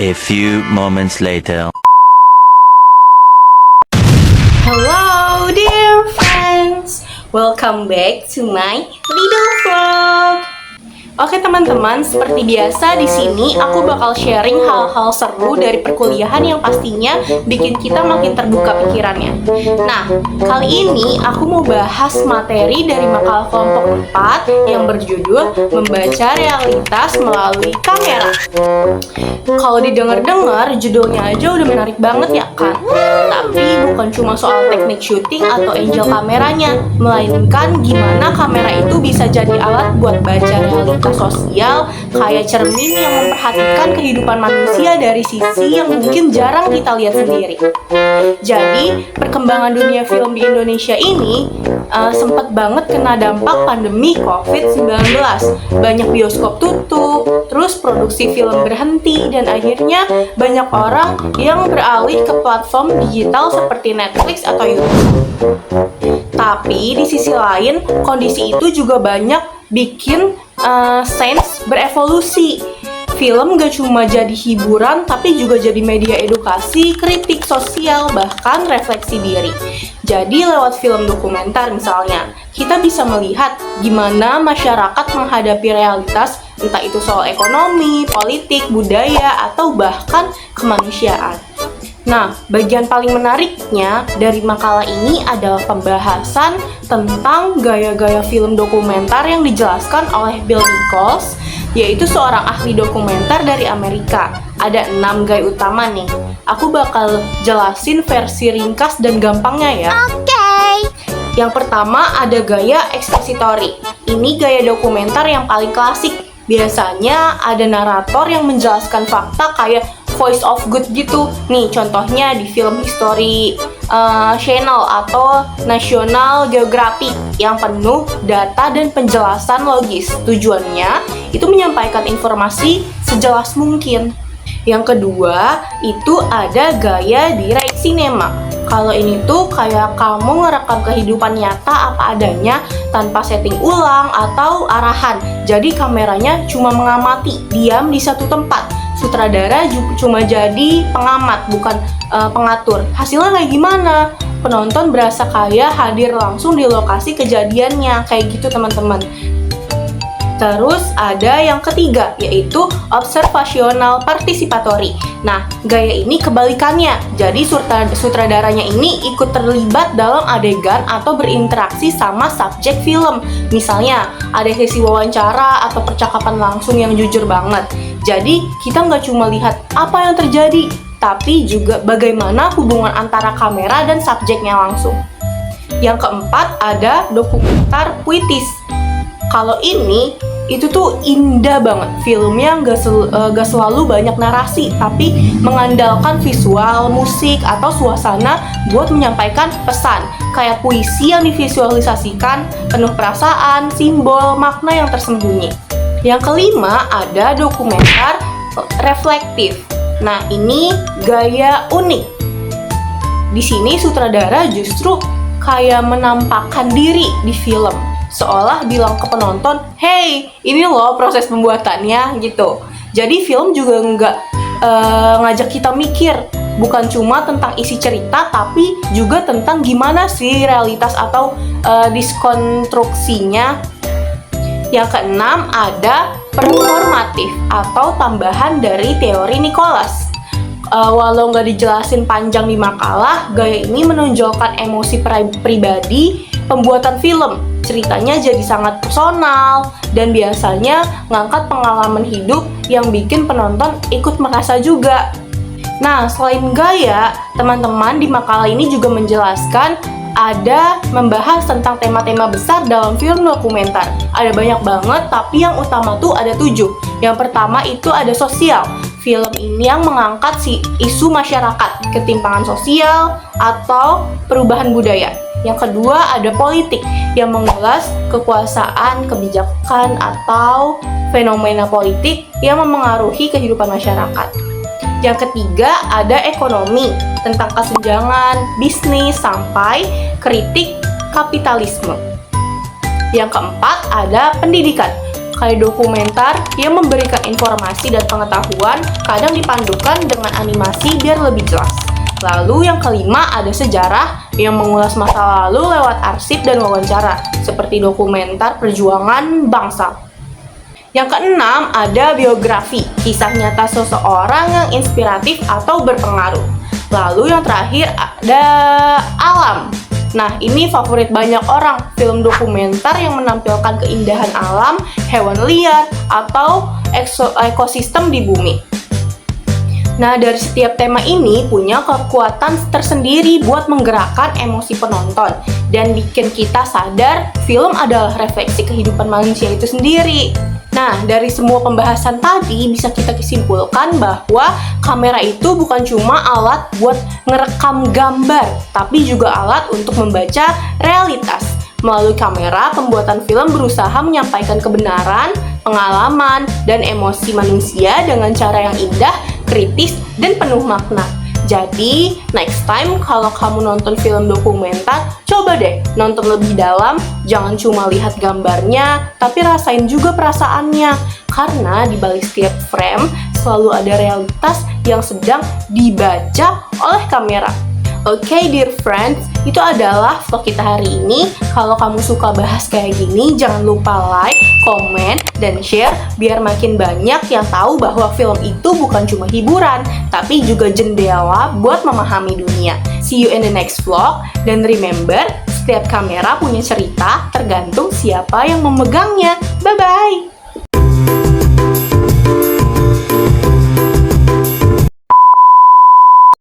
A few moments later. Hello dear friends, welcome back to my little vlog. Oke teman-teman, seperti biasa di sini aku bakal sharing hal-hal seru dari perkuliahan yang pastinya bikin kita makin terbuka pikirannya. Nah, kali ini aku mau bahas materi dari makalah kelompok 4 yang berjudul Membaca Realitas Melalui Kamera. Kalau didengar-dengar, judulnya aja udah menarik banget ya kan? Tapi bukan cuma soal teknik syuting atau angle kameranya, melainkan gimana kamera itu bisa jadi alat buat baca realitas sosial kayak cermin yang memperhatikan kehidupan manusia dari sisi yang mungkin jarang kita lihat sendiri. Jadi, perkembangan dunia film di Indonesia ini sempat banget kena dampak pandemi COVID-19. Banyak bioskop tutup, terus produksi film berhenti, dan akhirnya banyak orang yang beralih ke platform digital seperti Netflix atau YouTube. Tapi di sisi lain, kondisi itu juga banyak bikin sains berevolusi. Film gak cuma jadi hiburan, tapi juga jadi media edukasi, kritik sosial, bahkan refleksi diri. Jadi lewat film dokumenter misalnya, kita bisa melihat gimana masyarakat menghadapi realitas, entah itu soal ekonomi, politik, budaya, atau bahkan kemanusiaan. Nah, bagian paling menariknya dari makalah ini adalah pembahasan tentang gaya-gaya film dokumenter yang dijelaskan oleh Bill Nichols, yaitu seorang ahli dokumenter dari Amerika. Ada 6 gaya utama nih. Aku bakal jelasin versi ringkas dan gampangnya ya. Oke. Yang pertama ada gaya expository. Ini gaya dokumenter yang paling klasik. Biasanya ada narator yang menjelaskan fakta kayak voice of good gitu. Nih contohnya di film History Channel atau National Geographic yang penuh data dan penjelasan logis. Tujuannya itu menyampaikan informasi sejelas mungkin. Yang kedua itu ada gaya direct cinema. Kalau ini tuh kayak kamu ngerekam kehidupan nyata apa adanya tanpa setting ulang atau arahan. Jadi kameranya cuma mengamati, diam di satu tempat. Sutradara cuma jadi pengamat, bukan pengatur. Hasilnya kayak gimana? Penonton berasa kayak hadir langsung di lokasi kejadiannya. Kayak gitu teman-teman. Terus ada yang ketiga, yaitu observational participatory. Nah, gaya ini kebalikannya. Jadi sutradaranya ini ikut terlibat dalam adegan atau berinteraksi sama subjek film. Misalnya, ada sesi wawancara atau percakapan langsung yang jujur banget. Jadi, kita nggak cuma lihat apa yang terjadi, tapi juga bagaimana hubungan antara kamera dan subjeknya langsung. Yang keempat, ada dokumenter puitis. Kalau ini, itu tuh indah banget. Filmnya gak selalu banyak narasi, tapi mengandalkan visual, musik, atau suasana buat menyampaikan pesan. Kayak puisi yang divisualisasikan, penuh perasaan, simbol, makna yang tersembunyi. Yang kelima, ada dokumenter reflektif. Nah, ini gaya unik. Di sini sutradara justru kayak menampakkan diri di film, seolah bilang ke penonton, hey, ini loh proses pembuatannya gitu. Jadi film juga nggak ngajak kita mikir, bukan cuma tentang isi cerita, tapi juga tentang gimana sih realitas atau diskonstruksinya. Yang keenam ada performatif atau tambahan dari teori Nichols. Walau nggak dijelasin panjang di makalah, gaya ini menonjolkan emosi pribadi pembuatan film. Ceritanya jadi sangat personal dan biasanya ngangkat pengalaman hidup yang bikin penonton ikut merasa juga. Nah, selain gaya, teman-teman di makalah ini juga menjelaskan ada membahas tentang tema-tema besar dalam film dokumenter. Ada banyak banget, tapi yang utama tuh ada 7. Yang pertama itu ada sosial. Film ini yang mengangkat isu masyarakat, ketimpangan sosial, atau perubahan budaya. Yang kedua ada politik, yang mengulas kekuasaan, kebijakan, atau fenomena politik yang memengaruhi kehidupan masyarakat. Yang ketiga ada ekonomi, tentang kesenjangan, bisnis, sampai kritik kapitalisme. Yang keempat ada pendidikan, kayak dokumenter yang memberikan informasi dan pengetahuan, kadang dipadukan dengan animasi biar lebih jelas. Lalu yang kelima ada sejarah yang mengulas masa lalu lewat arsip dan wawancara, seperti dokumenter perjuangan bangsa. Yang keenam ada biografi, kisah nyata seseorang yang inspiratif atau berpengaruh. Lalu yang terakhir ada alam. Nah, ini favorit banyak orang, film dokumenter yang menampilkan keindahan alam, hewan liar, atau ekosistem di bumi. Nah, dari setiap tema ini punya kekuatan tersendiri buat menggerakkan emosi penonton dan bikin kita sadar film adalah refleksi kehidupan manusia itu sendiri. Nah, dari semua pembahasan tadi bisa kita kesimpulkan bahwa kamera itu bukan cuma alat buat ngerekam gambar, tapi juga alat untuk membaca realitas. Melalui kamera, pembuatan film berusaha menyampaikan kebenaran, pengalaman, dan emosi manusia dengan cara yang indah, kritis, dan penuh makna. Jadi, next time kalau kamu nonton film dokumenter, coba deh nonton lebih dalam, jangan cuma lihat gambarnya, tapi rasain juga perasaannya. Karena di balik setiap frame selalu ada realitas yang sedang dibaca oleh kamera. Oke, dear friends, itu adalah vlog kita hari ini. Kalau kamu suka bahas kayak gini, jangan lupa like, komen, dan share biar makin banyak yang tahu bahwa film itu bukan cuma hiburan, tapi juga jendela buat memahami dunia. See you in the next vlog, dan remember, setiap kamera punya cerita tergantung siapa yang memegangnya. Bye-bye!